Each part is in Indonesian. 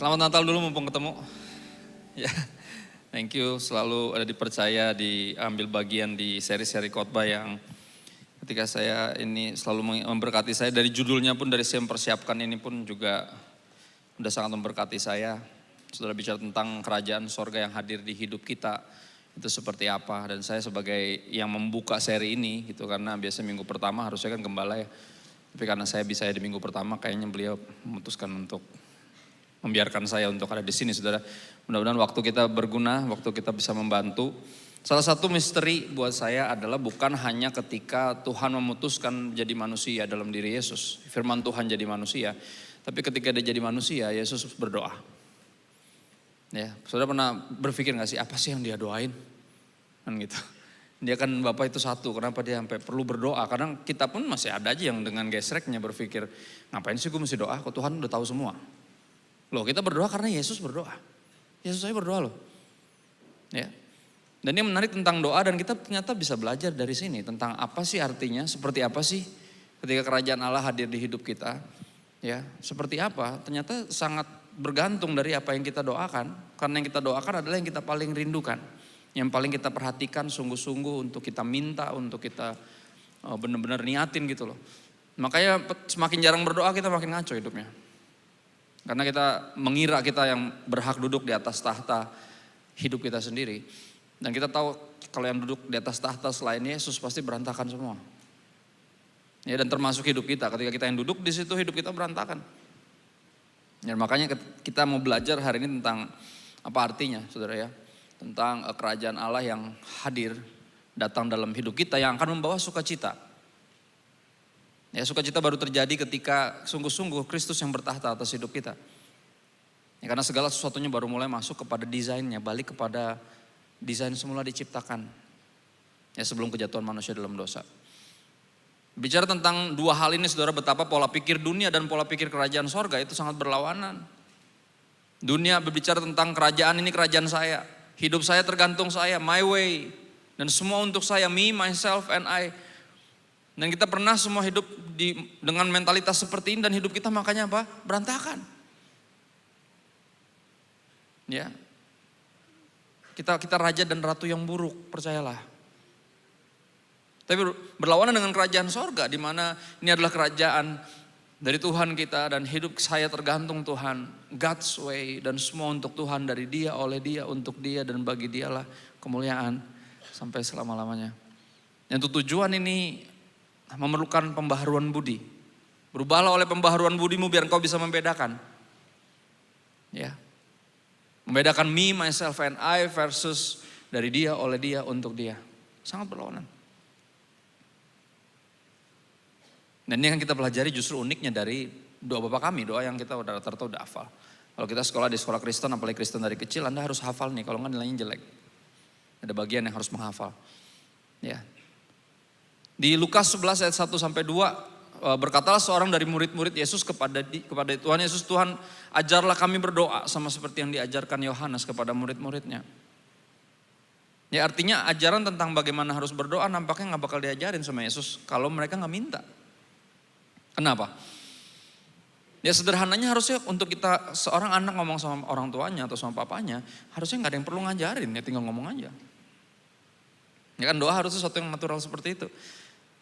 Selamat Natal dulu mumpung ketemu. Ya, thank you selalu ada dipercaya diambil bagian di seri-seri khotbah yang ketika saya ini selalu memberkati saya. Dari judulnya pun, dari saya mempersiapkan ini pun juga udah sangat memberkati saya. Saudara bicara tentang kerajaan sorga yang hadir di hidup kita, itu seperti apa. Dan saya sebagai yang membuka seri ini gitu, karena biasa minggu pertama harusnya kan gembala ya. Tapi karena saya bisa di minggu pertama, kayaknya beliau memutuskan untuk membiarkan saya untuk ada di sini, saudara. Mudah-mudahan waktu kita berguna, waktu kita bisa membantu. Salah satu misteri buat saya adalah bukan hanya ketika Tuhan memutuskan jadi manusia dalam diri Yesus, firman Tuhan jadi manusia, tapi ketika dia jadi manusia, Yesus berdoa. Ya, saudara pernah berpikir gak sih, apa sih yang dia doain? Kan gitu. Dia kan Bapa itu satu, kenapa dia sampai perlu berdoa? Kadang kita pun masih ada aja yang dengan gesreknya berpikir, ngapain sih gue mesti doa, kok Tuhan udah tahu semua. Loh, kita berdoa karena Yesus berdoa. Yesus saya berdoa loh. Ya. Dan ini menarik tentang doa, dan kita ternyata bisa belajar dari sini tentang apa sih artinya, seperti apa sih ketika kerajaan Allah hadir di hidup kita. Ya, seperti apa? Ternyata sangat bergantung dari apa yang kita doakan. Karena yang kita doakan adalah yang kita paling rindukan. Yang paling kita perhatikan sungguh-sungguh untuk kita minta, untuk kita benar-benar niatin gitu loh. Makanya semakin jarang berdoa kita makin ngaco hidupnya. Karena kita mengira kita yang berhak duduk di atas tahta hidup kita sendiri. Dan kita tahu kalau yang duduk di atas tahta selain Yesus pasti berantakan semua. Ya, dan termasuk hidup kita. Ketika kita yang duduk di situ, hidup kita berantakan. Ya, makanya kita mau belajar hari ini tentang apa artinya, saudara ya. Tentang kerajaan Allah yang hadir datang dalam hidup kita yang akan membawa sukacita. Ya, sukacita baru terjadi ketika sungguh-sungguh Kristus yang bertahta atas hidup kita. Ya, karena segala sesuatunya baru mulai masuk kepada desainnya, balik kepada desain semula diciptakan. Ya, sebelum kejatuhan manusia dalam dosa. Bicara tentang dua hal ini, saudara, betapa pola pikir dunia dan pola pikir kerajaan sorga itu sangat berlawanan. Dunia berbicara tentang kerajaan ini kerajaan saya, hidup saya tergantung saya, my way, dan semua untuk saya, me, myself, and I. Dan kita pernah semua hidup dengan mentalitas seperti ini, dan hidup kita makanya apa? Berantakan. Ya, kita raja dan ratu yang buruk, percayalah. Tapi berlawanan dengan kerajaan sorga, di mana ini adalah kerajaan dari Tuhan kita, dan hidup saya tergantung Tuhan, God's way, dan semua untuk Tuhan, dari Dia, oleh Dia, untuk Dia, dan bagi Dialah kemuliaan sampai selama-lamanya. Yang tujuan ini memerlukan pembaharuan budi. Berubahlah oleh pembaharuan budimu biar engkau bisa membedakan. Ya. Membedakan me, myself, and I versus dari Dia, oleh Dia, untuk Dia. Sangat berlawanan. Dan ini yang kita pelajari justru uniknya dari doa Bapa kami, doa yang kita udah rata-rata udah hafal. Kalau kita sekolah di sekolah Kristen, apalagi Kristen dari kecil, Anda harus hafal nih, kalau enggak nilainya jelek. Ada bagian yang harus menghafal. Ya. Di Lukas 11 ayat 1 sampai 2, berkatalah seorang dari murid-murid Yesus kepada Tuhan Yesus, Tuhan ajarlah kami berdoa sama seperti yang diajarkan Yohanes kepada murid-muridnya. Ya, artinya ajaran tentang bagaimana harus berdoa nampaknya gak bakal diajarin sama Yesus kalau mereka gak minta. Kenapa? Ya, sederhananya harusnya untuk kita, seorang anak ngomong sama orang tuanya atau sama papanya, harusnya gak ada yang perlu ngajarin, ya tinggal ngomong aja. Ya kan, doa harusnya sesuatu yang natural seperti itu.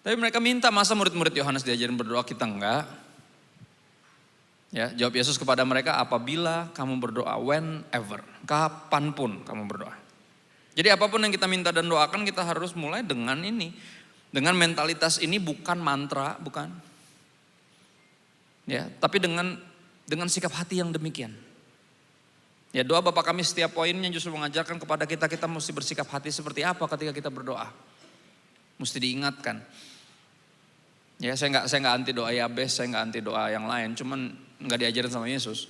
Tapi mereka minta, masa murid-murid Yohanes diajarin berdoa, kita enggak? Ya, jawab Yesus kepada mereka, apabila kamu berdoa, whenever, kapanpun kamu berdoa. Jadi apapun yang kita minta dan doakan, kita harus mulai dengan ini. Dengan mentalitas ini, bukan mantra, bukan. Ya, tapi dengan sikap hati yang demikian. Ya, doa Bapa kami setiap poinnya justru mengajarkan kepada kita mesti bersikap hati seperti apa ketika kita berdoa. Mesti diingatkan. Ya, saya nggak anti doa Yabes, saya nggak anti doa yang lain, cuman nggak diajarin sama Yesus.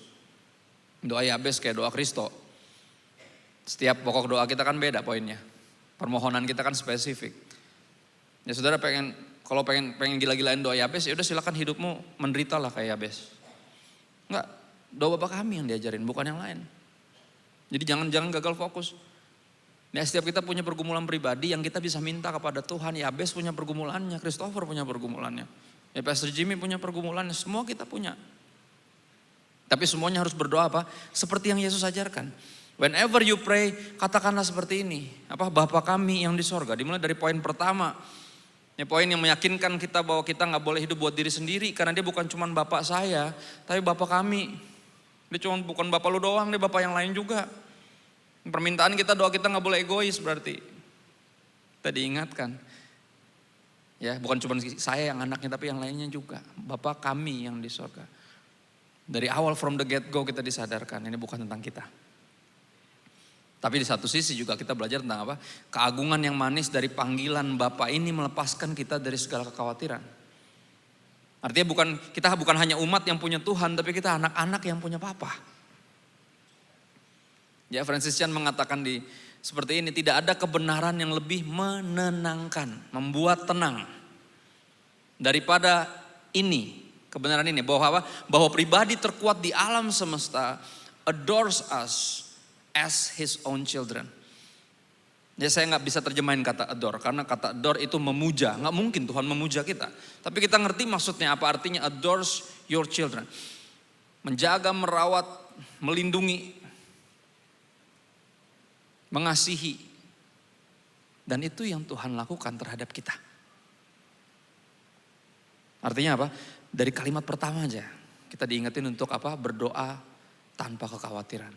Doa Yabes kayak doa Kristo. Setiap pokok doa kita kan beda poinnya. Permohonan kita kan spesifik. Ya, saudara kalau pengen gila-gilain doa Yabes, ya udah silakan hidupmu menderita lah kayak Yabes. Enggak, doa Bapa kami yang diajarin, bukan yang lain. Jadi jangan gagal fokus. Nah, setiap kita punya pergumulan pribadi yang kita bisa minta kepada Tuhan. Yabes punya pergumulannya, Christopher punya pergumulannya. Ya, Pastor Jimmy punya pergumulannya, semua kita punya. Tapi semuanya harus berdoa apa? Seperti yang Yesus ajarkan. Whenever you pray, katakanlah seperti ini. Bapa kami yang di sorga. Dimulai dari poin pertama. Ini poin yang meyakinkan kita bahwa kita gak boleh hidup buat diri sendiri. Karena dia bukan cuma Bapak saya, tapi Bapak kami. Dia cuma bukan Bapak lu doang, dia Bapak yang lain juga. Permintaan kita, doa kita gak boleh egois berarti. Kita diingatkan. Ya, bukan cuma saya yang anaknya, tapi yang lainnya juga. Bapak kami yang di sorga. Dari awal from the get go kita disadarkan, ini bukan tentang kita. Tapi di satu sisi juga kita belajar tentang apa? Keagungan yang manis dari panggilan Bapa ini melepaskan kita dari segala kekhawatiran. Artinya kita bukan hanya umat yang punya Tuhan, tapi kita anak-anak yang punya Papa. Ya, Francis Chan mengatakan seperti ini, tidak ada kebenaran yang lebih menenangkan, membuat tenang daripada ini, kebenaran ini bahwa pribadi terkuat di alam semesta adores us as his own children. Ya, saya nggak bisa terjemahin kata adore karena kata adore itu memuja, nggak mungkin Tuhan memuja kita. Tapi kita ngerti maksudnya apa, artinya adores your children, menjaga, merawat, melindungi, mengasihi. Dan itu yang Tuhan lakukan terhadap kita. Artinya apa? Dari kalimat pertama aja kita diingetin untuk apa? Berdoa tanpa kekhawatiran.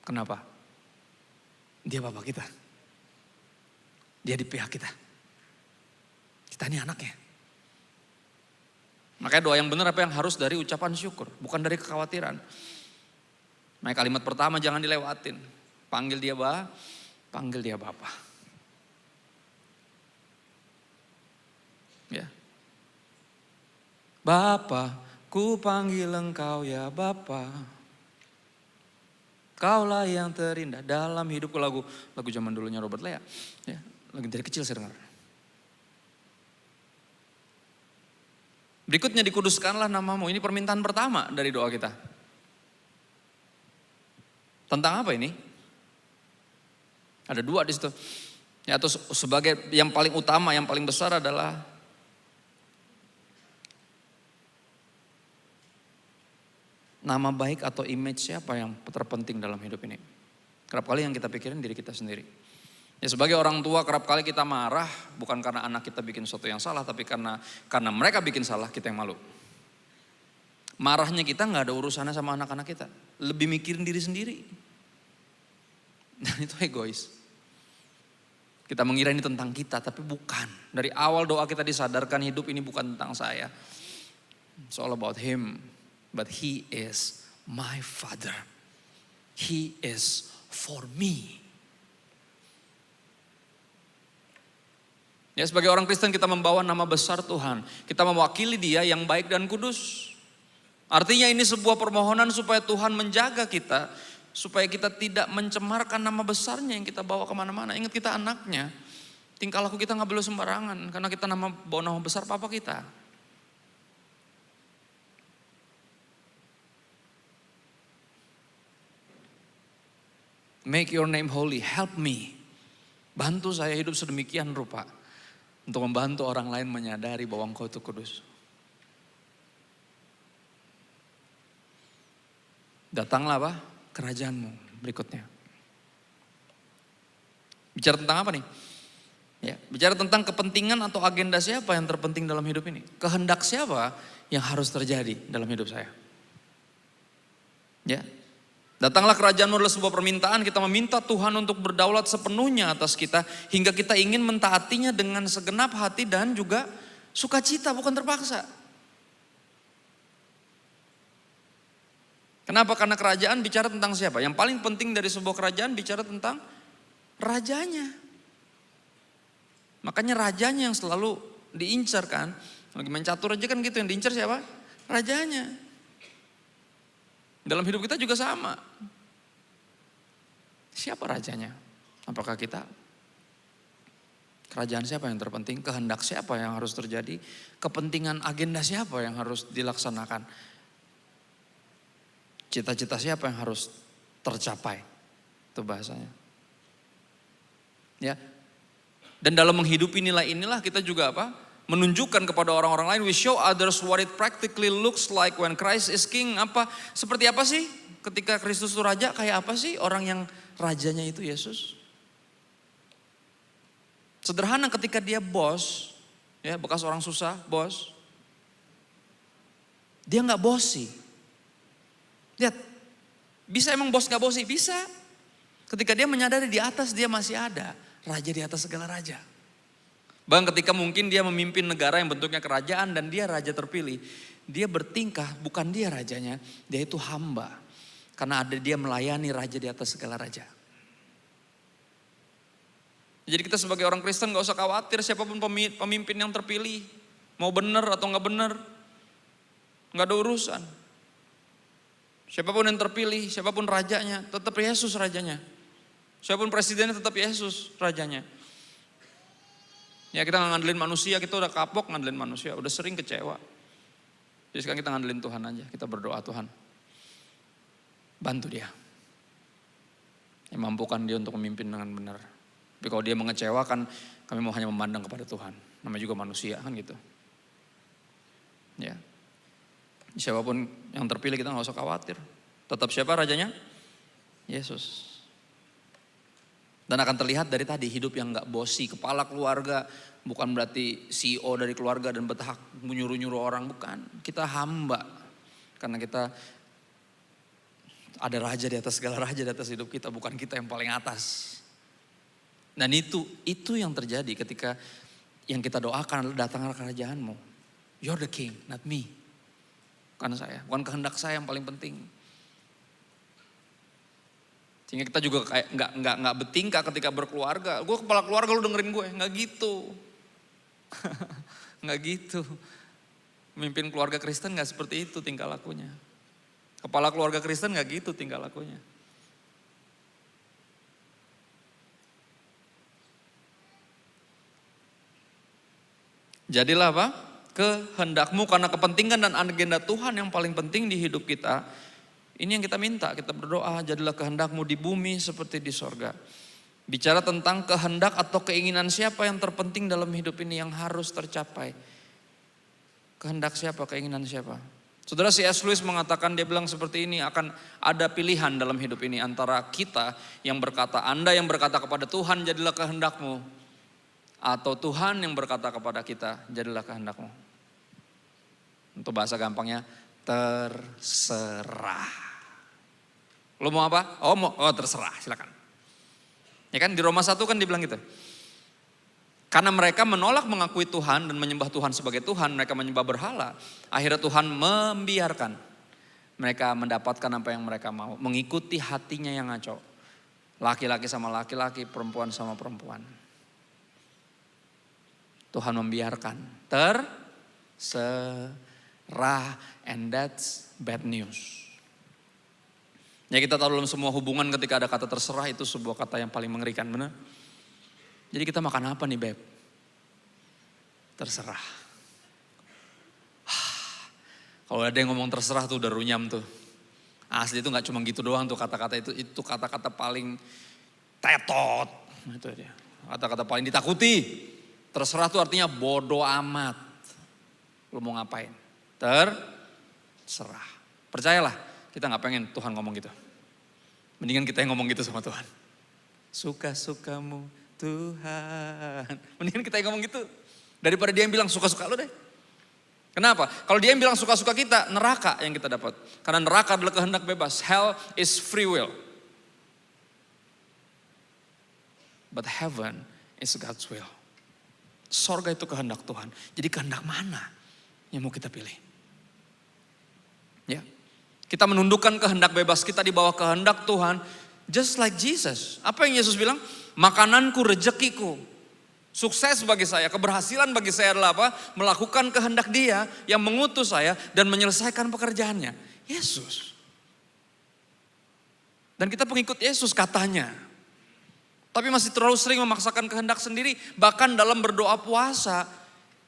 Kenapa? Dia Bapak kita. Dia di pihak kita. Kita ini anaknya. Makanya doa yang benar apa yang harus dari ucapan syukur, bukan dari kekhawatiran. Makanya kalimat pertama jangan dilewatin. Panggil dia panggil dia Bapa. Ya. Bapa, ku panggil engkau ya Bapa. Kaulah yang terindah dalam hidupku, lagu zaman dulunya Robert Lea. Ya, lagi dari kecil saya dengar. Berikutnya dikuduskanlah namamu. Ini permintaan pertama dari doa kita. Tentang apa ini? Ada dua di situ. Ya, atau sebagai yang paling utama, yang paling besar adalah nama baik atau image siapa yang terpenting dalam hidup ini. Kerap kali yang kita pikirin diri kita sendiri. Ya, sebagai orang tua kerap kali kita marah bukan karena anak kita bikin sesuatu yang salah, tapi karena mereka bikin salah, kita yang malu. Marahnya kita nggak ada urusannya sama anak-anak kita, lebih mikirin diri sendiri. Dan itu egois. Kita mengira ini tentang kita, tapi bukan. Dari awal doa kita disadarkan hidup ini bukan tentang saya. It's all about him. But he is my father. He is for me. Ya, sebagai orang Kristen kita membawa nama besar Tuhan. Kita mewakili dia yang baik dan kudus. Artinya ini sebuah permohonan supaya Tuhan menjaga kita. Supaya kita tidak mencemarkan nama besarnya yang kita bawa kemana-mana. Ingat kita anaknya. Tingkah laku kita gak boleh sembarangan. Karena kita bawa nama besar Papa kita. Make your name holy, help me. Bantu saya hidup sedemikian rupa. Untuk membantu orang lain menyadari bahwa Engkau itu kudus. Datanglah apa? Kerajaanmu berikutnya. Bicara tentang apa nih? Ya, bicara tentang kepentingan atau agenda siapa yang terpenting dalam hidup ini. Kehendak siapa yang harus terjadi dalam hidup saya. Ya, datanglah kerajaanmu adalah sebuah permintaan. Kita meminta Tuhan untuk berdaulat sepenuhnya atas kita. Hingga kita ingin mentaatinya dengan segenap hati dan juga sukacita, bukan terpaksa. Kenapa? Karena kerajaan bicara tentang siapa? Yang paling penting dari sebuah kerajaan bicara tentang rajanya. Makanya rajanya yang selalu diincar kan. Lagi main catur aja kan gitu, yang diincar siapa? Rajanya. Dalam hidup kita juga sama. Siapa rajanya? Apakah kita? Kerajaan siapa yang terpenting? Kehendak siapa yang harus terjadi? Kepentingan agenda siapa yang harus dilaksanakan? Cita-cita siapa yang harus tercapai? Itu bahasanya. Ya. Dan dalam menghidupi nilai inilah kita juga apa? menunjukkan kepada orang-orang lain, we show others what it practically looks like when Christ is king. Seperti apa sih ketika Kristus itu raja? Kayak apa sih orang yang rajanya itu Yesus? Sederhana, ketika dia bos, ya bekas orang susah, bos, dia nggak bosi. Lihat, bisa emang bos nggak bosi? Bisa. Ketika dia menyadari di atas dia masih ada raja di atas segala raja. Bahkan ketika mungkin dia memimpin negara yang bentuknya kerajaan dan dia raja terpilih, dia bertingkah bukan dia rajanya, dia itu hamba. Karena ada dia melayani raja di atas segala raja. Jadi kita sebagai orang Kristen gak usah khawatir siapapun pemimpin yang terpilih. Mau benar atau gak benar, gak ada urusan. Siapapun yang terpilih, siapapun rajanya, tetap Yesus rajanya. Siapapun presidennya tetap Yesus rajanya. Ya kita gak ngandelin manusia, kita udah kapok ngandelin manusia, udah sering kecewa. Jadi sekarang kita ngandelin Tuhan aja, kita berdoa, Tuhan bantu dia. Yang mampukan dia untuk memimpin dengan benar. Tapi kalau dia mengecewakan, kami mau hanya memandang kepada Tuhan. Namanya juga manusia kan gitu. Ya. Siapapun yang terpilih kita gak usah khawatir. Tetap siapa rajanya? Yesus. Dan akan terlihat dari tadi hidup yang gak bosi, kepala keluarga, bukan berarti CEO dari keluarga dan berhak menyuruh-nyuruh orang, bukan. Kita hamba, karena kita ada raja di atas segala raja di atas hidup kita, bukan kita yang paling atas. Dan itu yang terjadi ketika yang kita doakan adalah datanglah kerajaanmu. You're the king, not me. Bukan saya, bukan kehendak saya yang paling penting. Sehingga kita juga kayak nggak bertingkah ketika berkeluarga. Gue kepala keluarga, lu dengerin gue, nggak gitu, nggak gitu. Memimpin keluarga Kristen nggak seperti itu tingkah lakunya. Kepala keluarga Kristen nggak gitu tingkah lakunya. Jadilah apa? Kehendakmu, karena kepentingan dan agenda Tuhan yang paling penting di hidup kita. Ini yang kita minta, kita berdoa, jadilah kehendakmu di bumi seperti di sorga. Bicara tentang kehendak atau keinginan siapa yang terpenting dalam hidup ini yang harus tercapai. Kehendak siapa, keinginan siapa. Saudara, C.S. Lewis mengatakan, dia bilang seperti ini, akan ada pilihan dalam hidup ini antara kita yang berkata, Anda yang berkata kepada Tuhan, jadilah kehendakmu. Atau Tuhan yang berkata kepada kita, jadilah kehendakmu. Untuk bahasa gampangnya, terserah. Lo mau apa? Oh terserah, silakan. Ya kan di Roma 1 kan dibilang gitu. Karena mereka menolak mengakui Tuhan dan menyembah Tuhan sebagai Tuhan, mereka menyembah berhala. Akhirnya Tuhan membiarkan mereka mendapatkan apa yang mereka mau, mengikuti hatinya yang ngaco. Laki-laki sama laki-laki, perempuan sama perempuan. Tuhan membiarkan, terserah, and that's bad news. Ya kita tahu dalam semua hubungan ketika ada kata terserah itu sebuah kata yang paling mengerikan, benar? Jadi kita makan apa nih Beb? Terserah. Kalau ada yang ngomong terserah tuh udah runyam tuh. Asli itu gak cuma gitu doang tuh kata-kata itu kata-kata paling tetot. Itu dia. Kata-kata paling ditakuti. Terserah tuh artinya bodoh amat. Lu mau ngapain? Terserah. Percayalah, kita gak pengen Tuhan ngomong gitu. Mendingan kita yang ngomong gitu sama Tuhan. Suka-sukamu Tuhan. Mendingan kita yang ngomong gitu. Daripada dia yang bilang suka-suka lu deh. Kenapa? Kalau dia yang bilang suka-suka kita, neraka yang kita dapat. Karena neraka adalah kehendak bebas. Hell is free will. But heaven is God's will. Sorga itu kehendak Tuhan. Jadi kehendak mana yang mau kita pilih? Ya. Kita menundukkan kehendak bebas kita di bawah kehendak Tuhan. Just like Jesus. Apa yang Yesus bilang? Makananku, rezekiku. Sukses bagi saya, keberhasilan bagi saya adalah apa? Melakukan kehendak Dia yang mengutus saya dan menyelesaikan pekerjaannya. Yesus. Dan kita pengikut Yesus katanya. Tapi masih terlalu sering memaksakan kehendak sendiri. Bahkan dalam berdoa puasa,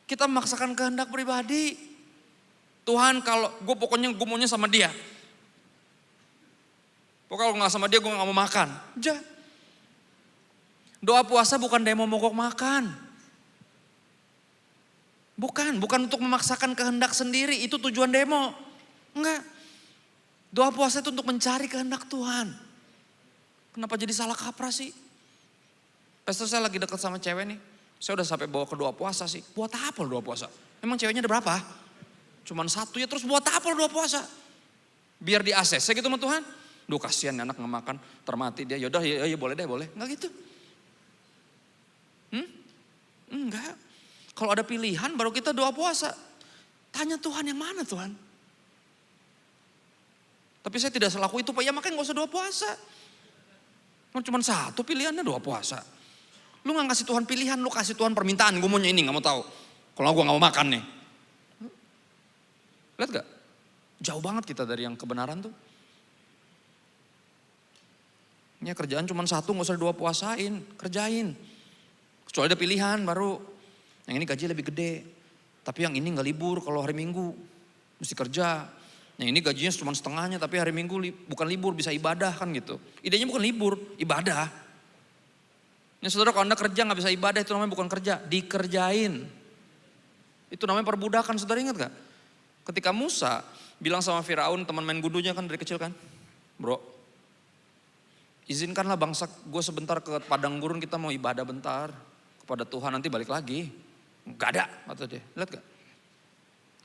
kita memaksakan kehendak pribadi. Tuhan kalau gue maunya sama dia. Pokoknya kalau gak sama dia gue gak mau makan. Doa puasa bukan demo mogok makan. Bukan untuk memaksakan kehendak sendiri, itu tujuan demo. Enggak. Doa puasa itu untuk mencari kehendak Tuhan. Kenapa jadi salah kaprah sih? Pastor, saya lagi dekat sama cewek nih. Saya udah sampai bawa ke doa puasa sih. Buat apa doa puasa? Emang ceweknya ada berapa? Cuman satu ya, terus buat apa doa puasa? Biar di ACC gitu sama Tuhan. Duh kasihan anak nggak makan, termati dia. Yaudah ya boleh deh, boleh. Enggak gitu. Enggak. Kalau ada pilihan baru kita doa puasa. Tanya Tuhan yang mana Tuhan? Tapi saya tidak selaku itu Pak, ya makanya gak usah doa puasa. Cuma satu pilihannya doa puasa. Lu gak kasih Tuhan pilihan, lu kasih Tuhan permintaan. Gue maunya ini, gak mau tahu. Kalau gue gak mau makan nih. Lihat gak? Jauh banget kita dari yang kebenaran tuh. Ini kerjaan cuma satu, gak usah doa puasain. Kerjain. Kecuali ada pilihan baru. Yang ini gaji lebih gede. Tapi yang ini gak libur kalau hari Minggu. Mesti kerja. Yang ini gajinya cuma setengahnya tapi hari Minggu bukan libur, bisa ibadah kan gitu. Idenya bukan libur, ibadah. Ini saudara kalau Anda kerja gak bisa ibadah itu namanya bukan kerja, dikerjain. Itu namanya perbudakan, saudara ingat gak? Ketika Musa bilang sama Firaun, teman main gundunya kan dari kecil kan. Bro, izinkanlah bangsa gue sebentar ke padang gurun, kita mau ibadah bentar kepada Tuhan, nanti balik lagi. Gak ada, kata dia. Lihat gak?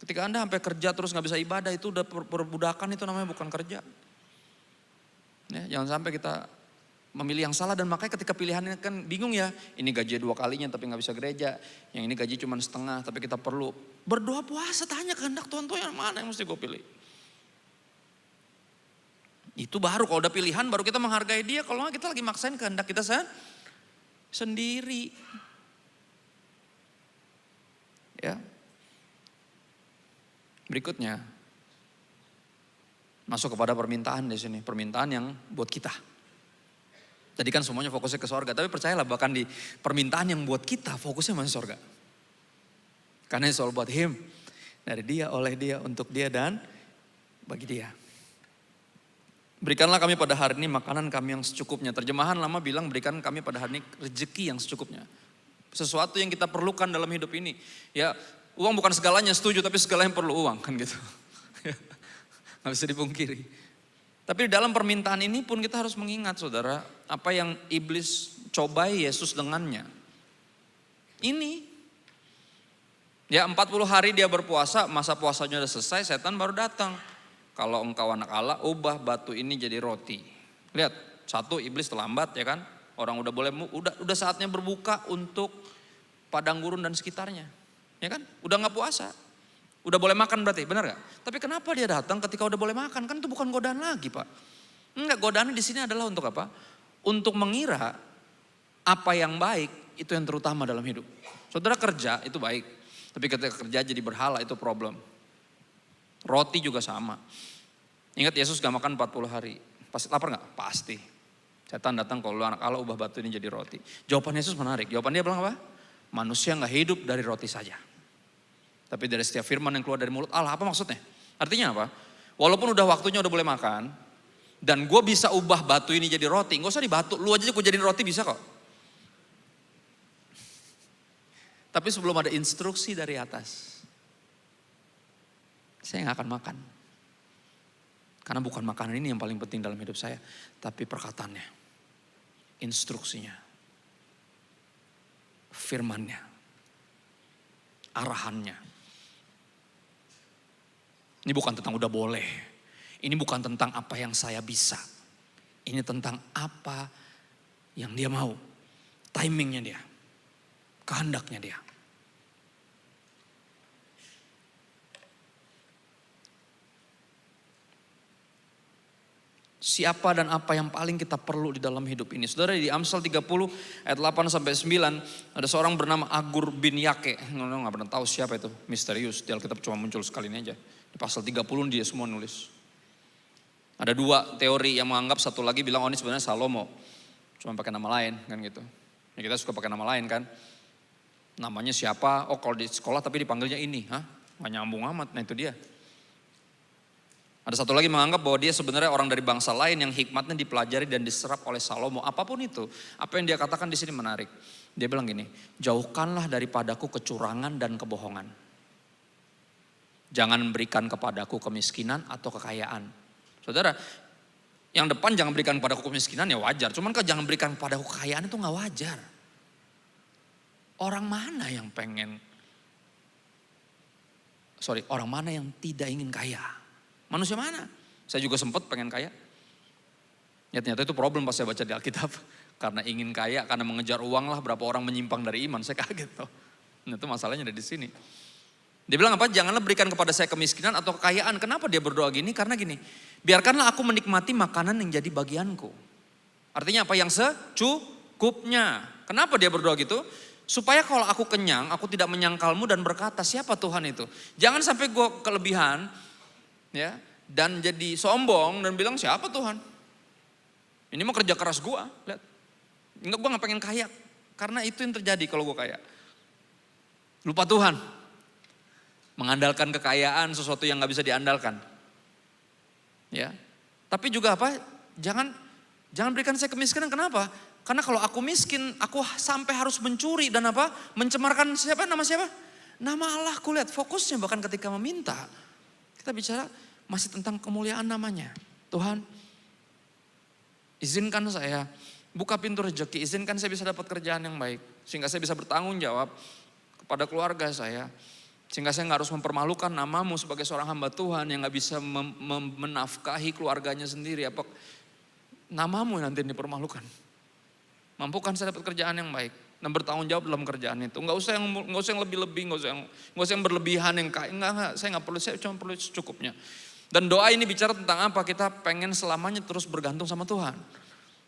Ketika Anda sampai kerja terus gak bisa ibadah, itu udah perbudakan, itu namanya bukan kerja. Ya, jangan sampai kita memilih yang salah, dan makanya ketika pilihannya kan bingung ya. Ini gaji 2 kalinya tapi gak bisa gereja. Yang ini gaji cuma setengah tapi kita perlu. Berdoa puasa, tanya kehendak Tuhan tuh yang mana yang mesti gue pilih. Itu baru kalau udah pilihan baru kita menghargai dia. Kalau gak kita lagi maksain kehendak kita sendiri. Ya. Berikutnya masuk kepada permintaan di sini, permintaan yang buat kita. Tadi kan semuanya fokusnya ke sorga, tapi percayalah bahkan di permintaan yang buat kita fokusnya masih sorga. Karena it's all about him, dari dia, oleh dia, untuk dia dan bagi dia. Berikanlah kami pada hari ini makanan kami yang secukupnya. Terjemahan lama bilang berikan kami pada hari ini rezeki yang secukupnya. Sesuatu yang kita perlukan dalam hidup ini. Ya, uang bukan segalanya, setuju, tapi segalanya perlu uang kan gitu. Gak bisa dipungkiri. Tapi di dalam permintaan ini pun kita harus mengingat saudara, apa yang iblis cobai Yesus dengannya. Ini. Ya 40 hari dia berpuasa, masa puasanya udah selesai, setan baru datang. Kalau engkau anak Allah, ubah batu ini jadi roti. Lihat, satu iblis terlambat ya kan. Orang udah saatnya berbuka untuk padang gurun dan sekitarnya. Ya kan? Udah gak puasa. Udah boleh makan berarti, benar gak? Tapi kenapa dia datang ketika udah boleh makan? Kan itu bukan godaan lagi Pak. Enggak, godaan di sini adalah untuk apa? Untuk mengira apa yang baik itu yang terutama dalam hidup. Saudara kerja itu baik. Tapi ketika kerja jadi berhala itu problem. Roti juga sama. Ingat Yesus gak makan 40 hari. Pasti lapar gak? Pasti. Setan datang, kalau lu anak Allah ubah batu ini jadi roti. Jawaban Yesus menarik. Jawaban dia bilang apa? Manusia gak hidup dari roti saja. Tapi dari setiap firman yang keluar dari mulut Allah. Apa maksudnya? Artinya apa? Walaupun udah waktunya udah boleh makan. Dan gue bisa ubah batu ini jadi roti. Gak usah dibatu, lu aja gue jadiin roti bisa kok. Tapi sebelum ada instruksi dari atas. Saya gak akan makan. Karena bukan makanan ini yang paling penting dalam hidup saya. Tapi perkataannya. Instruksinya. Firmannya. Arahannya. Ini bukan tentang udah boleh. Ini bukan tentang apa yang saya bisa. Ini tentang apa yang dia mau. Timingnya dia. Kehendaknya dia. Siapa dan apa yang paling kita perlu di dalam hidup ini. Saudara di Amsal 30 ayat 8-9 ada seorang bernama Agur bin Yake. Nggak pernah tahu siapa itu, misterius. Di Alkitab cuma muncul sekali ini aja. Di pasal 30 dia semua nulis. Ada 2 teori yang menganggap, satu lagi bilang oh ini sebenarnya Salomo. Cuma pakai nama lain kan gitu. Ya kita suka pakai nama lain kan. Namanya siapa? Oh kalau di sekolah tapi dipanggilnya ini. Hah? Gak nyambung amat, nah itu dia. Ada satu lagi menganggap bahwa dia sebenarnya orang dari bangsa lain yang hikmatnya dipelajari dan diserap oleh Salomo. Apapun itu, apa yang dia katakan di sini menarik. Dia bilang gini, jauhkanlah daripadaku kecurangan dan kebohongan. Jangan berikan kepadaku kemiskinan atau kekayaan. Saudara, yang depan jangan berikan kepadaku kemiskinan ya wajar. Cuman kalau jangan berikan kepadaku kekayaan itu gak wajar. Orang mana yang orang mana yang tidak ingin kaya? Manusia mana? Saya juga sempat pengen kaya. Ya ternyata itu problem pas saya baca di Alkitab. Karena ingin kaya, karena mengejar uang lah, berapa orang menyimpang dari iman. Saya kaget tuh. Nah, itu masalahnya ada di sini. Dia bilang apa? Janganlah berikan kepada saya kemiskinan atau kekayaan. Kenapa dia berdoa gini? Karena gini, biarkanlah aku menikmati makanan yang jadi bagianku. Artinya apa? Yang secukupnya. Kenapa dia berdoa gitu? Supaya kalau aku kenyang, aku tidak menyangkalmu dan berkata, siapa Tuhan itu? Jangan sampai gue kelebihan, ya, dan jadi sombong dan bilang siapa Tuhan? Ini mau kerja keras gue, lihat. Enggak, gue gak pengen kaya. Karena itu yang terjadi kalau gue kaya. Lupa Tuhan. Mengandalkan kekayaan sesuatu yang gak bisa diandalkan. Ya. Tapi juga apa? Jangan berikan saya kemiskinan. Kenapa? Karena kalau aku miskin, aku sampai harus mencuri dan apa? Mencemarkan siapa? Nama siapa? Nama Allah. Aku lihat fokusnya bahkan ketika meminta. Kita bicara masih tentang kemuliaan namanya. Tuhan, izinkan saya buka pintu rezeki, izinkan saya bisa dapat kerjaan yang baik. Sehingga saya bisa bertanggung jawab kepada keluarga saya. Sehingga saya gak harus mempermalukan namamu sebagai seorang hamba Tuhan yang gak bisa menafkahi keluarganya sendiri. Apa namamu yang nanti dipermalukan. Mampukan saya dapat kerjaan yang baik dan bertanggung jawab dalam kerjaan itu. Gak usah yang lebih-lebih, gak usah yang berlebihan yang kaya. Enggak, saya gak perlu, saya cuma perlu secukupnya. Dan doa ini bicara tentang apa? Kita pengen selamanya terus bergantung sama Tuhan.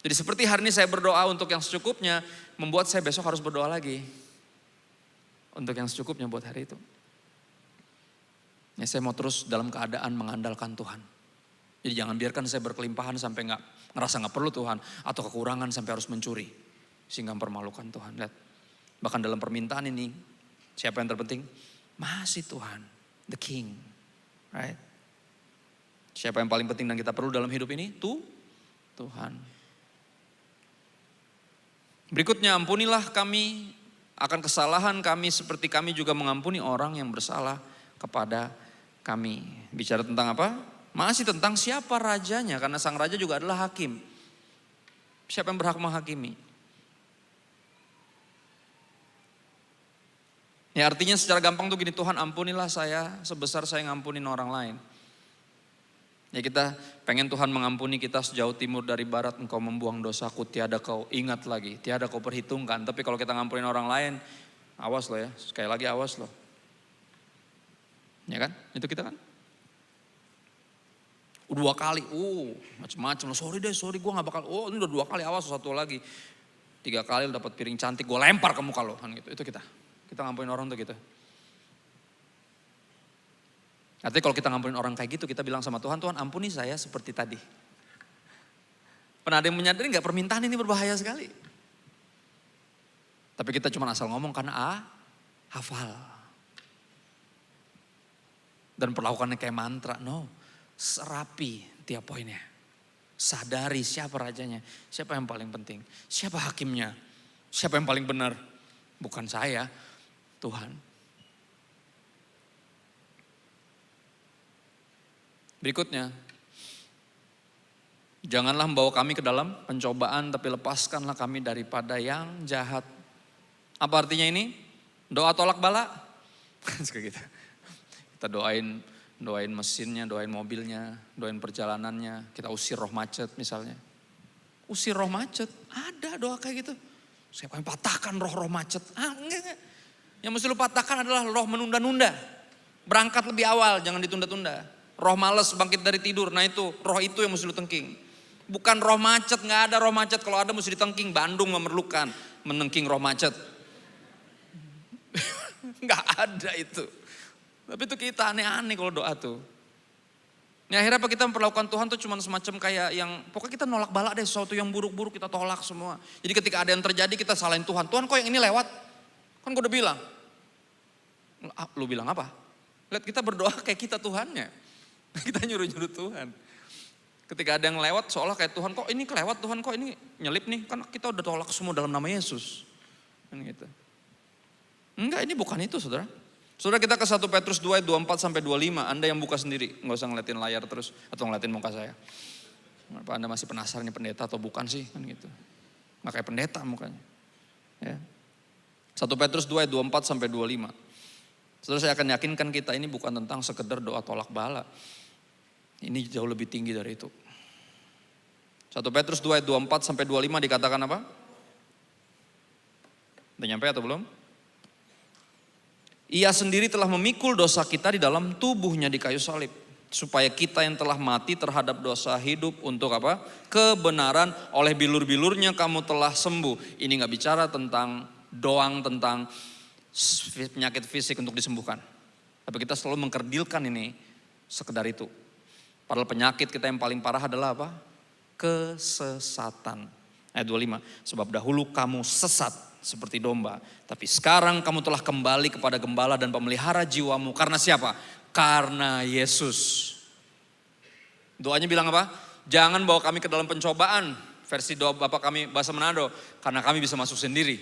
Jadi seperti hari ini saya berdoa untuk yang secukupnya, membuat saya besok harus berdoa lagi. Untuk yang secukupnya buat hari itu. Ya, saya mau terus dalam keadaan mengandalkan Tuhan. Jadi jangan biarkan saya berkelimpahan sampai ngerasa gak perlu Tuhan. Atau kekurangan sampai harus mencuri. Sehingga mempermalukan Tuhan. Lihat. Bahkan dalam permintaan ini, siapa yang terpenting? Masih Tuhan. The King. Right? Siapa yang paling penting dan kita perlu dalam hidup ini? Tuhan. Berikutnya, ampunilah kami akan kesalahan kami seperti kami juga mengampuni orang yang bersalah kepada kami. Bicara tentang apa? Masih tentang siapa rajanya, karena sang raja juga adalah hakim. Siapa yang berhak menghakimi? Ya artinya secara gampang tuh gini, Tuhan ampunilah saya sebesar saya ngampunin orang lain. Ya kita pengen Tuhan mengampuni kita sejauh timur dari barat, engkau membuang dosaku, tiada kau ingat lagi, tiada kau perhitungkan. Tapi kalau kita ngampunin orang lain, awas loh ya, sekali lagi awas loh. Ya kan, itu kita kan. 2 kali, macam-macam loh, sorry gue gak bakal, ini udah 2 kali, awas satu lagi. 3 kali lo dapat piring cantik, gue lempar ke muka lo, kan gitu. Itu kita ngampunin orang tuh gitu. Artinya kalau kita ngampunin orang kayak gitu, kita bilang sama Tuhan, Tuhan ampuni saya seperti tadi. Pernah ada yang menyadari gak permintaan ini berbahaya sekali? Tapi kita cuma asal ngomong karena hafal. Dan perlakukannya kayak mantra, no. Serapi tiap poinnya. Sadari siapa rajanya, siapa yang paling penting, siapa hakimnya, siapa yang paling benar. Bukan saya, Tuhan. Berikutnya, janganlah membawa kami ke dalam pencobaan, tapi lepaskanlah kami daripada yang jahat. Apa artinya ini? Doa tolak bala? Kita doain mesinnya, doain mobilnya, doain perjalanannya. Kita usir roh macet misalnya. Usir roh macet, ada doa kayak gitu. Siapa yang patahkan roh macet? Enggak. Yang mesti lu patahkan adalah roh menunda-nunda. Berangkat lebih awal, jangan ditunda-tunda. Roh malas bangkit dari tidur, nah itu roh itu yang mesti lu tengking. Bukan roh macet, gak ada roh macet. Kalau ada mesti ditengking. Bandung memerlukan menengking roh macet. Gak ada itu. Tapi itu kita aneh-aneh kalau doa tuh. Nah akhirnya apa, kita memperlakukan Tuhan tuh cuma semacam kayak yang, pokoknya kita nolak balak deh, sesuatu yang buruk-buruk kita tolak semua. Jadi ketika ada yang terjadi kita salahin Tuhan. Tuhan kok yang ini lewat? Kan gue udah bilang. Lu bilang apa? Lihat kita berdoa kayak kita Tuhannya. Kita nyuruh-nyuruh Tuhan. Ketika ada yang lewat seolah kayak Tuhan kok ini kelewat, Tuhan kok ini nyelip nih. Kan kita udah tolak semua dalam nama Yesus. Kan gitu. Enggak, ini bukan itu saudara. Saudara, kita ke 1 Petrus 2 ayat 24 sampai 25. Anda yang buka sendiri, nggak usah ngeliatin layar terus atau ngeliatin muka saya. Apa Anda masih penasaran ini pendeta atau bukan sih? Kan gitu. Nggak kayak pendeta mukanya. Ya. 1 Petrus 2 ayat 24 sampai 25. Saudara, saya akan yakinkan kita ini bukan tentang sekedar doa tolak bala. Ini jauh lebih tinggi dari itu. 1 Petrus 2 ayat 24 sampai 25 dikatakan apa? Udah nyampe atau belum? Ia sendiri telah memikul dosa kita di dalam tubuhnya di kayu salib. Supaya kita yang telah mati terhadap dosa hidup untuk apa? Kebenaran, oleh bilur-bilurnya kamu telah sembuh. Ini gak bicara tentang doang tentang penyakit fisik untuk disembuhkan. Tapi kita selalu mengkerdilkan ini sekedar itu. Padahal penyakit kita yang paling parah adalah apa? Kesesatan. Ayat 25, sebab dahulu kamu sesat seperti domba. Tapi sekarang kamu telah kembali kepada gembala dan pemelihara jiwamu. Karena siapa? Karena Yesus. Doanya bilang apa? Jangan bawa kami ke dalam pencobaan. Versi doa Bapak kami bahasa Manado. Karena kami bisa masuk sendiri.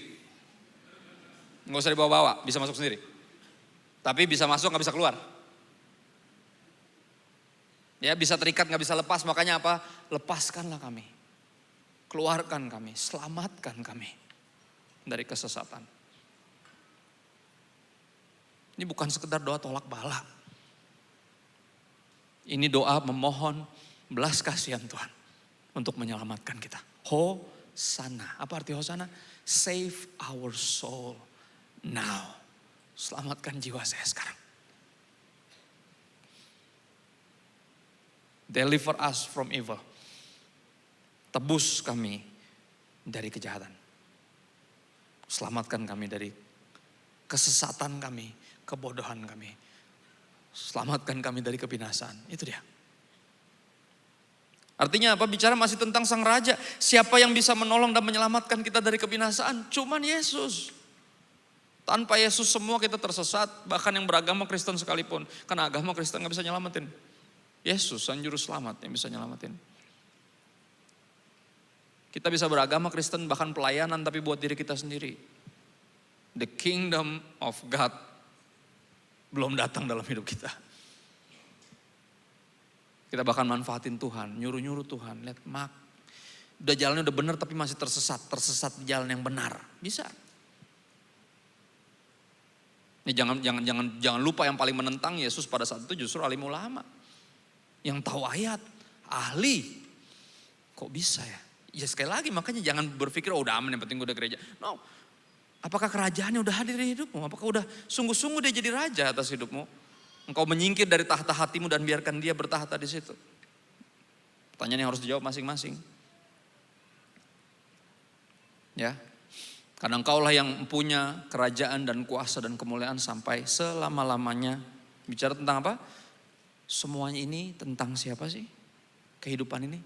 Nggak usah dibawa-bawa, bisa masuk sendiri. Tapi bisa masuk, nggak bisa keluar. Ya, bisa terikat, nggak bisa lepas. Makanya apa? Lepaskanlah kami. Keluarkan kami, selamatkan kami dari kesesatan. Ini bukan sekedar doa tolak bala. Ini doa memohon belas kasihan Tuhan untuk menyelamatkan kita. Hosana. Apa arti Hosana? Save our soul now. Selamatkan jiwa saya sekarang. Deliver us from evil. Tebus kami dari kejahatan. Selamatkan kami dari kesesatan kami, kebodohan kami. Selamatkan kami dari kebinasaan. Itu dia. Artinya apa? Bicara masih tentang Sang Raja. Siapa yang bisa menolong dan menyelamatkan kita dari kebinasaan? Cuman Yesus. Tanpa Yesus semua kita tersesat. Bahkan yang beragama Kristen sekalipun. Karena agama Kristen gak bisa nyelamatin. Yesus Sang Juru Selamat yang bisa nyelamatin. Kita bisa beragama Kristen bahkan pelayanan tapi buat diri kita sendiri. The kingdom of God belum datang dalam hidup kita. Kita bahkan manfaatin Tuhan, nyuruh-nyuruh Tuhan. Lihat, udah jalannya udah benar tapi masih tersesat di jalan yang benar. Bisa. Ini jangan lupa yang paling menentang Yesus pada saat itu justru alim ulama. Yang tahu ayat, ahli. Kok bisa ya? Ya sekali lagi makanya jangan berpikir udah aman yang penting gue udah gereja. No. Apakah kerajaannya udah hadir di hidupmu? Apakah udah sungguh-sungguh dia jadi raja atas hidupmu? Engkau menyingkir dari tahta hatimu dan biarkan dia bertahta di situ. Pertanyaan yang harus dijawab masing-masing. Ya. Karena engkaulah yang punya kerajaan dan kuasa dan kemuliaan sampai selama-lamanya. Bicara tentang apa? Semuanya ini tentang siapa sih? Kehidupan ini.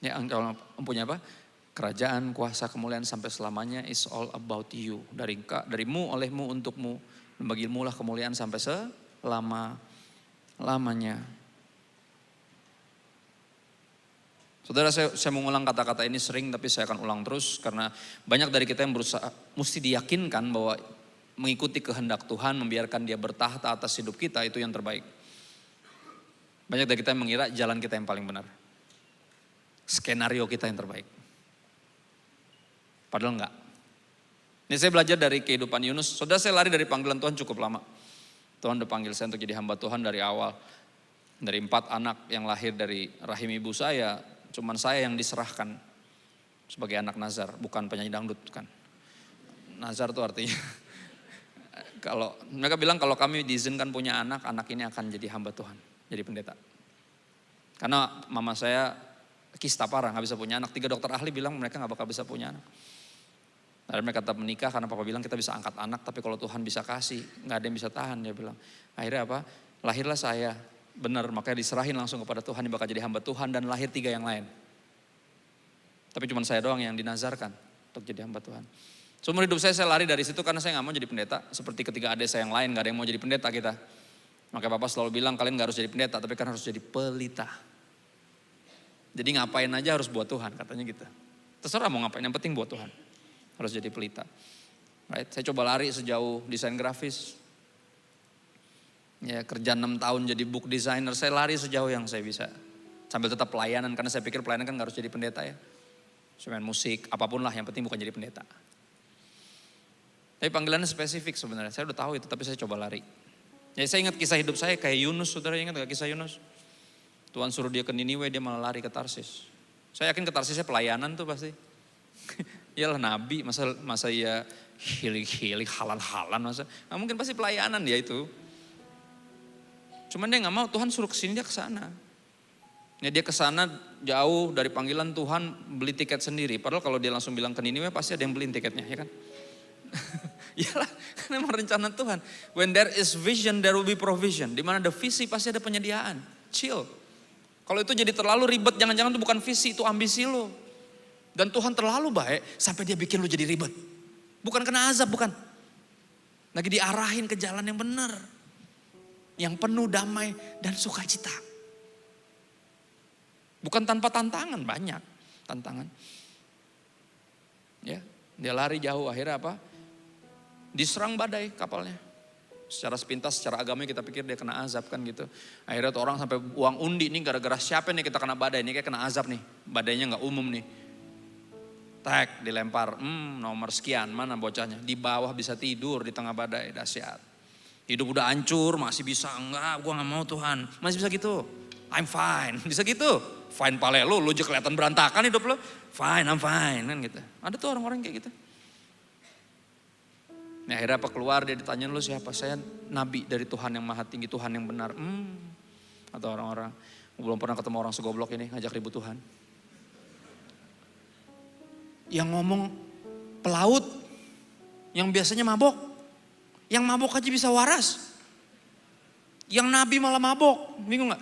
Ya, engkau punya apa? Kerajaan, kuasa, kemuliaan sampai selamanya is all about you. Darimu, olehmu, untukmu. Dan bagimu lah kemuliaan sampai selama-lamanya. Saudara, saya mengulang kata-kata ini sering tapi saya akan ulang terus. Karena banyak dari kita yang berusaha, mesti diyakinkan bahwa mengikuti kehendak Tuhan, membiarkan dia bertahta atas hidup kita itu yang terbaik. Banyak dari kita yang mengira jalan kita yang paling benar. Skenario kita yang terbaik. Padahal enggak. Ini saya belajar dari kehidupan Yunus. Saudara, saya lari dari panggilan Tuhan cukup lama. Tuhan udah panggil saya untuk jadi hamba Tuhan dari awal. Dari 4 anak yang lahir dari rahim ibu saya, cuman saya yang diserahkan sebagai anak Nazar, bukan penyanyi dangdut kan. Nazar itu artinya kalau mereka bilang kalau kami diizinkan punya anak, anak ini akan jadi hamba Tuhan, jadi pendeta. Karena mama saya kista parah, gak bisa punya anak. 3 dokter ahli bilang mereka gak bakal bisa punya anak. Dan mereka tetap menikah karena papa bilang kita bisa angkat anak, tapi kalau Tuhan bisa kasih, gak ada yang bisa tahan, dia bilang. Akhirnya apa? Lahirlah saya, benar, makanya diserahin langsung kepada Tuhan, yang bakal jadi hamba Tuhan, dan lahir 3 yang lain. Tapi cuma saya doang yang dinazarkan untuk jadi hamba Tuhan. Seumur hidup saya lari dari situ karena saya gak mau jadi pendeta. Seperti ketika adik saya yang lain, gak ada yang mau jadi pendeta kita. Makanya Papa selalu bilang kalian gak harus jadi pendeta, tapi kan harus jadi pelita. Jadi ngapain aja harus buat Tuhan, katanya gitu. Terserah mau ngapain, yang penting buat Tuhan. Harus jadi pelita. Right? Saya coba lari sejauh desain grafis. Ya, kerja 6 tahun jadi book designer, saya lari sejauh yang saya bisa. Sambil tetap pelayanan, karena saya pikir pelayanan kan gak harus jadi pendeta ya. Saya main musik, apapun lah, yang penting bukan jadi pendeta. Tapi panggilannya spesifik sebenarnya, saya udah tahu itu, tapi saya coba lari. Ya saya ingat kisah hidup saya kayak Yunus, saudara ingat gak kisah Yunus? Tuhan suruh dia ke Niniwe, dia malah lari ke Tarsis. Saya yakin ke Tarsisnya pelayanan tuh pasti. Iyalah nabi, masa ya hilik-hilik, halan-halan masa. Nah, mungkin pasti pelayanan dia itu. Cuman dia gak mau, Tuhan suruh kesini dia kesana. Ya dia kesana jauh dari panggilan Tuhan, beli tiket sendiri. Padahal kalau dia langsung bilang ke Niniwe pasti ada yang beliin tiketnya, ya kan? Iyalah, kan memang rencana Tuhan. When there is vision, there will be provision. Dimana ada visi pasti ada penyediaan. Chill. Kalau itu jadi terlalu ribet, jangan-jangan itu bukan visi, itu ambisi lo. Dan Tuhan terlalu baik sampai dia bikin lo jadi ribet. Bukan kena azab, bukan. Lagi diarahin ke jalan yang benar. Yang penuh damai dan sukacita. Bukan tanpa tantangan, banyak tantangan. Ya, dia lari jauh, akhirnya apa? Diserang badai kapalnya. Secara sepintas, secara agama kita pikir dia kena azab kan gitu. Akhirnya tuh orang sampai uang undi nih gara-gara siapa nih kita kena badai. Ini kayak kena azab nih, badainya gak umum nih. Tek, dilempar, nomor sekian, mana bocahnya. Di bawah bisa tidur di tengah badai, dahsyat. Hidup udah hancur, masih bisa, enggak gue gak mau Tuhan. Masih bisa gitu, I'm fine, bisa gitu. Fine pale lu aja kelihatan berantakan hidup lu. Fine, I'm fine, kan gitu. Ada tuh orang-orang kayak gitu. Nah akhirnya apa keluar dia ditanya lu siapa? Saya nabi dari Tuhan yang maha tinggi, Tuhan yang benar. Atau orang-orang, belum pernah ketemu orang segoblok ini ngajak ribut Tuhan. Yang ngomong pelaut, yang biasanya mabok. Yang mabok aja bisa waras. Yang nabi malah mabok, bingung gak?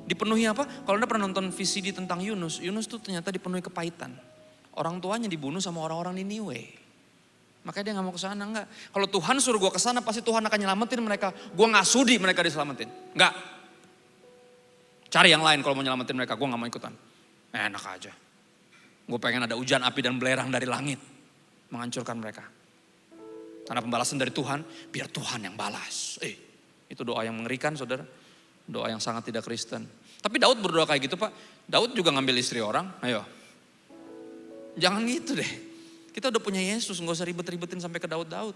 Dipenuhi apa? Kalau Anda pernah nonton VCD tentang Yunus, Yunus tuh ternyata dipenuhi kepahitan. Orang tuanya dibunuh sama orang-orang Niniwe. Makanya dia gak mau kesana, enggak. Kalau Tuhan suruh gue kesana pasti Tuhan akan nyelamatin mereka. Gue gak sudi mereka diselamatin, enggak. Cari yang lain kalau mau nyelamatin mereka, gue gak mau ikutan. Enak aja. Gue pengen ada hujan api dan belerang dari langit. Menghancurkan mereka. Karena pembalasan dari Tuhan, biar Tuhan yang balas. Itu doa yang mengerikan saudara. Doa yang sangat tidak Kristen. Tapi Daud berdoa kayak gitu Pak. Daud juga ngambil istri orang, ayo. Jangan gitu deh. Kita udah punya Yesus, gak usah ribet-ribetin sampai ke Daud-Daud.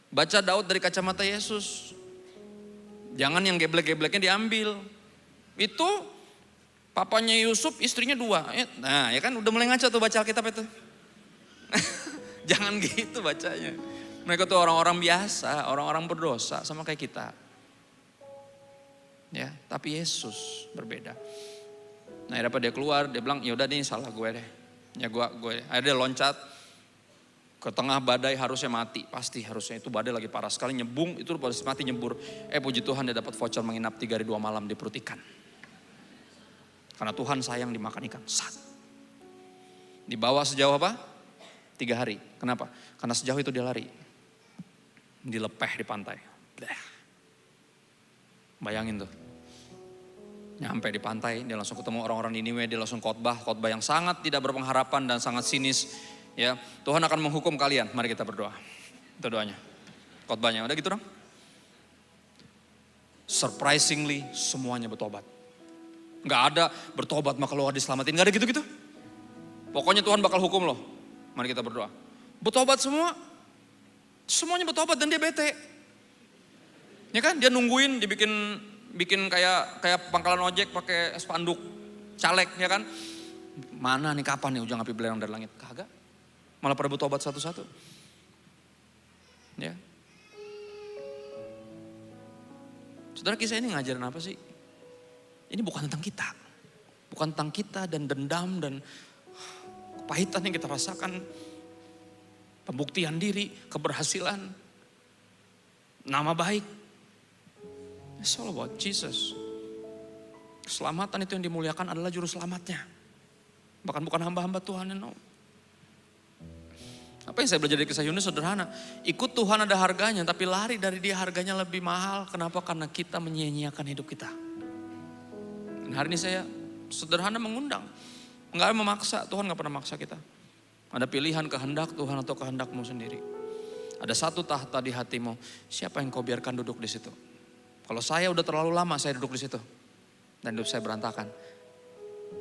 Baca Daud dari kacamata Yesus. Jangan yang geblek-gebleknya diambil. Itu papanya Yusuf, istrinya 2. Nah ya kan udah mulai ngaco tuh baca Alkitab itu. Jangan gitu bacanya. Mereka tuh orang-orang biasa, orang-orang berdosa sama kayak kita. Ya, tapi Yesus berbeda. Nah akhirnya dia keluar, dia bilang yaudah ini salah gue deh. Ya gue. Akhirnya dia loncat. Ke tengah badai harusnya mati, pasti harusnya itu badai lagi parah sekali nyebung, itu pasti mati nyembur. Puji Tuhan dia dapat voucher menginap 3 hari 2 malam di perut ikan. Karena Tuhan sayang dimakan ikan, Dibawa sejauh apa? 3 hari, kenapa? Karena sejauh itu dia lari. Dilepeh di pantai. Bayangin tuh. Nyampe di pantai, dia langsung ketemu orang-orang Niniwe, dia langsung khotbah yang sangat tidak berpengharapan dan sangat sinis. Ya, Tuhan akan menghukum kalian. Mari kita berdoa. Itu doanya. Khotbahnya udah gitu dong. Surprisingly semuanya bertobat. Gak ada bertobat maka lo diselamatin. Gak ada gitu-gitu. Pokoknya Tuhan bakal hukum lo. Mari kita berdoa. Bertobat semua. Semuanya bertobat dan dia bete. Ya kan dia nungguin dibikin kayak pangkalan ojek pakai spanduk caleg ya kan. Mana nih kapan nih ujung api belerang dari langit? Kagak. Malah pada bertobat satu-satu. Ya. Saudara kisah ini ngajarin apa sih? Ini bukan tentang kita. Bukan tentang kita dan dendam dan kepahitan yang kita rasakan. Pembuktian diri, keberhasilan, nama baik. It's all about Jesus. Keselamatan itu yang dimuliakan adalah juru selamatnya. Bahkan bukan hamba-hamba Tuhan. No. Apa yang saya belajar dari kisah Yunus sederhana. Ikut Tuhan ada harganya, tapi lari dari dia harganya lebih mahal. Kenapa? Karena kita menyia-nyiakan hidup kita. Dan hari ini saya sederhana mengundang. Enggak memaksa, Tuhan gak pernah maksa kita. Ada pilihan kehendak Tuhan atau kehendakmu sendiri. Ada satu tahta di hatimu, siapa yang kau biarkan duduk di situ? Kalau saya udah terlalu lama saya duduk di situ. Dan hidup saya berantakan.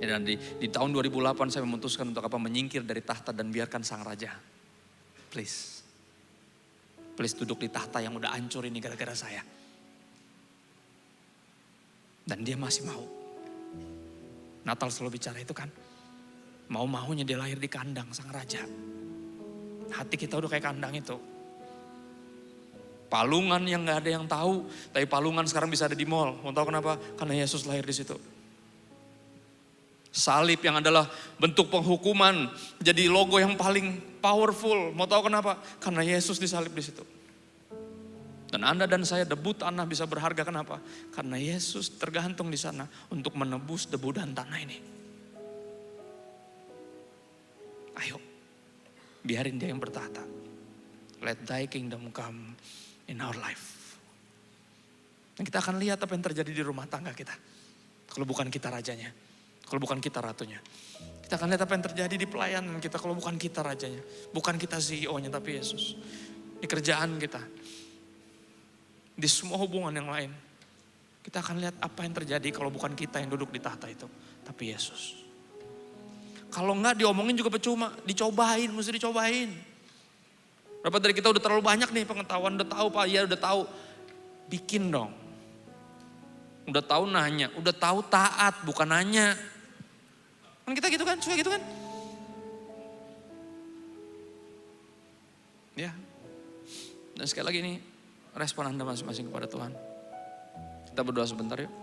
Ya, dan di tahun 2008 saya memutuskan untuk menyingkir dari tahta dan biarkan sang raja. Please duduk di tahta yang udah hancur ini gara-gara saya. Dan dia masih mau. Natal selalu bicara itu kan. Mau-maunya dia lahir di kandang sang raja. Hati kita udah kayak kandang itu. Palungan yang gak ada yang tahu. Tapi palungan sekarang bisa ada di mall. Mau tahu kenapa? Karena Yesus lahir di situ. Salib yang adalah bentuk penghukuman jadi logo yang paling powerful. Mau tahu kenapa? Karena Yesus disalib di situ. Dan Anda dan saya debu tanah bisa berharga kenapa? Karena Yesus tergantung di sana untuk menebus debu dan tanah ini. Ayo, biarin dia yang bertahta. Let thy kingdom come in our life. Dan kita akan lihat apa yang terjadi di rumah tangga kita. Kalau bukan kita rajanya. Kalau bukan kita ratunya. Kita akan lihat apa yang terjadi di pelayanan kita kalau bukan kita rajanya. Bukan kita CEO-nya tapi Yesus. Di kerjaan kita. Di semua hubungan yang lain. Kita akan lihat apa yang terjadi kalau bukan kita yang duduk di tahta itu. Tapi Yesus. Kalau enggak diomongin juga percuma. Dicobain, mesti dicobain. Berapa dari kita udah terlalu banyak nih pengetahuan. Udah tahu Pak, ya udah tahu. Bikin dong. Udah tahu nanya, udah tahu taat bukan nanya. Kan kita gitu kan, suka gitu kan? Ya. Dan sekali lagi ini respon Anda masing-masing kepada Tuhan. Kita berdoa sebentar yuk.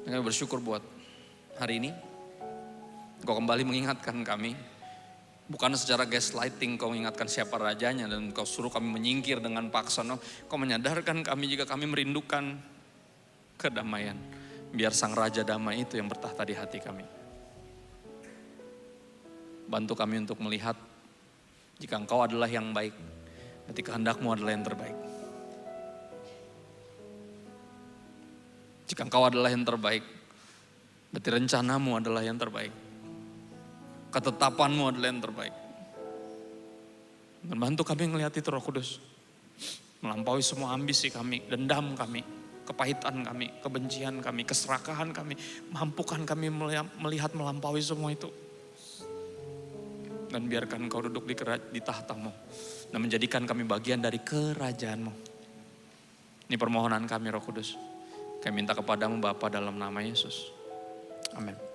Kami bersyukur buat hari ini. Kau kembali mengingatkan kami. Bukan secara gaslighting kau mengingatkan siapa rajanya dan kau suruh kami menyingkir dengan paksa. No, kau menyadarkan kami jika kami merindukan kedamaian. Biar sang raja damai itu yang bertahta di hati kami. Bantu kami untuk melihat jika Engkau adalah yang baik, berarti kehendak-Mu adalah yang terbaik. Jika Engkau adalah yang terbaik, berarti rencana-Mu adalah yang terbaik. Ketetapan-Mu adalah yang terbaik. Dan bantu kami melihat itu Roh Kudus. Melampaui semua ambisi kami, dendam kami, kepahitan kami, kebencian kami, keserakahan kami. Mampukan kami melihat melampaui semua itu. Dan biarkan Engkau duduk di tahta-Mu. Dan menjadikan kami bagian dari kerajaan-Mu. Ini permohonan kami Roh Kudus. Kami minta kepadamu Bapa dalam nama Yesus. Amin.